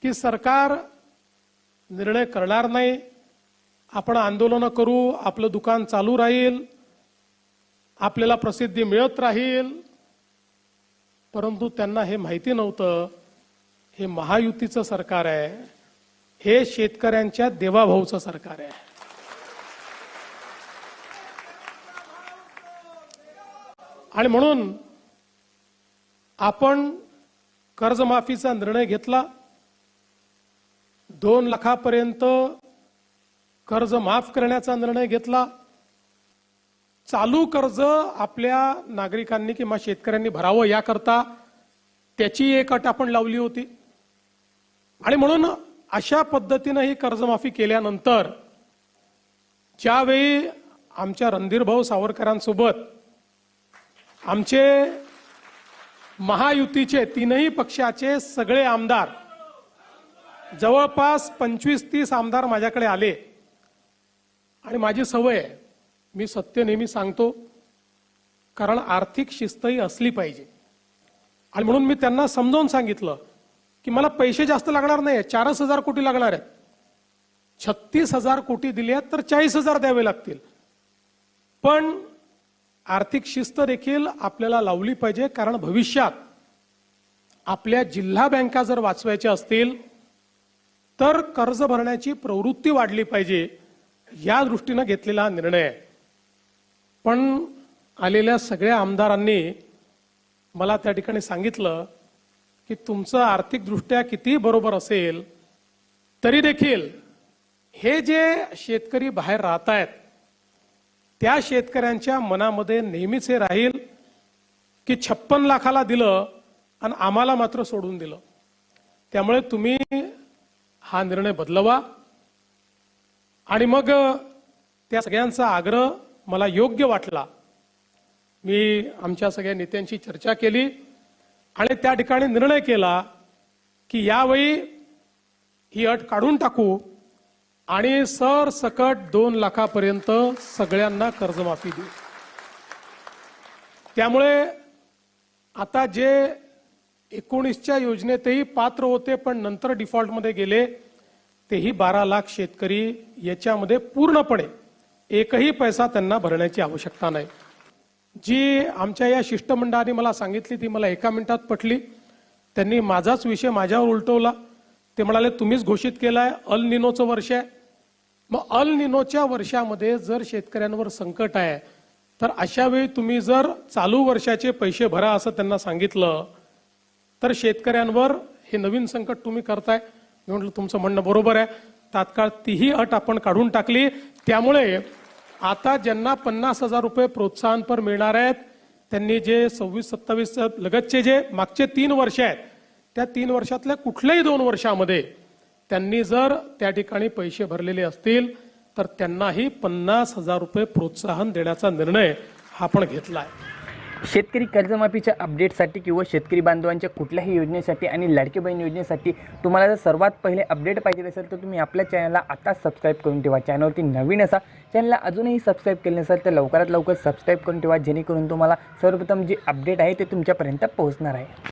की सरकार निर्णय करणार नाही, आपण आंदोलन करू, आपलं दुकान चालू राहील, आपल्याला प्रसिद्धी मिळत राहील। परंतु त्यांना हे माहिती नव्हतं, हे महायुतीचं सरकार आहे, हे शेतकऱ्यांच्या देवाभाऊचं सरकार आहे। आणि म्हणून आपण कर्जमाफीचा निर्णय घेतला। 2 लाखापर्यंत कर्ज माफ करण्याचा निर्णय घेतला। चालू कर्ज आपल्या नागरिकांनी किंवा शेतकऱ्यांनी भरावं याकरता त्याची एक अट आपण लावली होती। आणि म्हणून अशा पद्धतीने ही कर्जमाफी केल्यानंतर ज्यावेळी आमच्या रणधीरभाऊ सावरकरांसोबत आमचे महायुतीचे 3ही पक्षाचे सगळे आमदार, जवळपास 25-30 आमदार माझ्याकडे आले। आणि माझी सवय आहे, मी सत्य नेहमी सांगतो, कारण आर्थिक शिस्तही असली पाहिजे। आणि म्हणून मी त्यांना समजावून सांगितलं की मला पैसे जास्त लागणार नाही, 4,000 कोटी लागणार आहेत। 36,000 कोटी दिले तर 40,000 द्यावे लागतील, पण आर्थिक शिस्त देखील आपल्याला लावली पाहिजे, कारण भविष्यात आपल्या जिल्हा बँका जर वाचवायच्या असतील तर कर्ज भरण्याची प्रवृत्ती वाढली पाहिजे, या दृष्टीने घेतलेला निर्णय आहे। पण आलेल्या सगळ्या आमदारांनी मला त्या ठिकाणी सांगितलं की तुमचं आर्थिकदृष्ट्या किती बरोबर असेल तरी देखील हे जे शेतकरी बाहेर राहत आहेत त्या शेतकऱ्यांच्या मनामध्ये नेहमीच हे राहील की 56 लाखाला दिलं आणि आम्हाला मात्र सोडून दिलं। त्यामुळे तुम्ही हा निर्णय बदलवा। आणि मग त्या सगळ्यांचा आग्रह मला योग्य वाटला। मी आमच्या सगळ्या नेत्यांशी चर्चा केली आणि त्या ठिकाणी निर्णय केला की यावेळी ही अट काढून टाकू आणि सरसकट 2 लाखापर्यंत सगळ्यांना कर्जमाफी देऊ। त्यामुळे आता जे 19च्या योजनेतही पात्र होते पण नंतर डिफॉल्टमध्ये गेले, तेही 12 लाख शेतकरी याच्यामध्ये पूर्णपणे एकही पैसा त्यांना भरण्याची आवश्यकता नाही। जी आमच्या या शिष्टमंडळाने मला सांगितली ती मला 1 मिनिटात पटली। त्यांनी माझाच विषय माझ्यावर उलटवला। ते म्हणाले तुम्हीच घोषित केलाय अल निनोचं वर्ष आहे, मग अल निनोच्या वर्षामध्ये जर शेतकऱ्यांवर संकट आहे तर अशा वेळी तुम्ही जर चालू वर्षाचे पैसे भरा असं त्यांना सांगितलं तर शेतकऱ्यांवर हे नवीन संकट तुम्ही करताय। मी म्हटलं तुमचं म्हणणं बरोबर आहे। तात्काळ तीही अट आपण काढून टाकली। त्यामुळे आता ज्यांना 50,000 रुपये प्रोत्साहनपर मिळणार आहेत त्यांनी जे 26-27 लगतचे जे मागचे 3 वर्ष आहेत त्या 3 वर्षातल्या कुठल्याही 2 वर्षामध्ये त्यांनी जर त्या ठिकाणी पैसे भरलेले असतील तर त्यांनाही 50,000 रुपये प्रोत्साहन देण्याचा निर्णय हा आपण घेतला आहे। शेतकरी कर्जमाफीच्या अपडेटसाठी किंवा शेतकरी बांधवांच्या कुठल्याही योजनेसाठी आणि लाडकी बहीण योजनेसाठी तुम्हाला जर सर्वात पहिले अपडेट पाहिजे असेल तर तुम्ही आपल्या चॅनलला आता सबस्क्राईब करून ठेवा। चॅनलवरती नवीन असा चॅनलला अजूनही सबस्क्राईब केले नसेल तर लवकरात लवकर सबस्क्राईब करून ठेवा, जेणेकरून तुम्हाला सर्वप्रथम जे अपडेट आहे ते तुमच्यापर्यंत पोहोचणार आहे।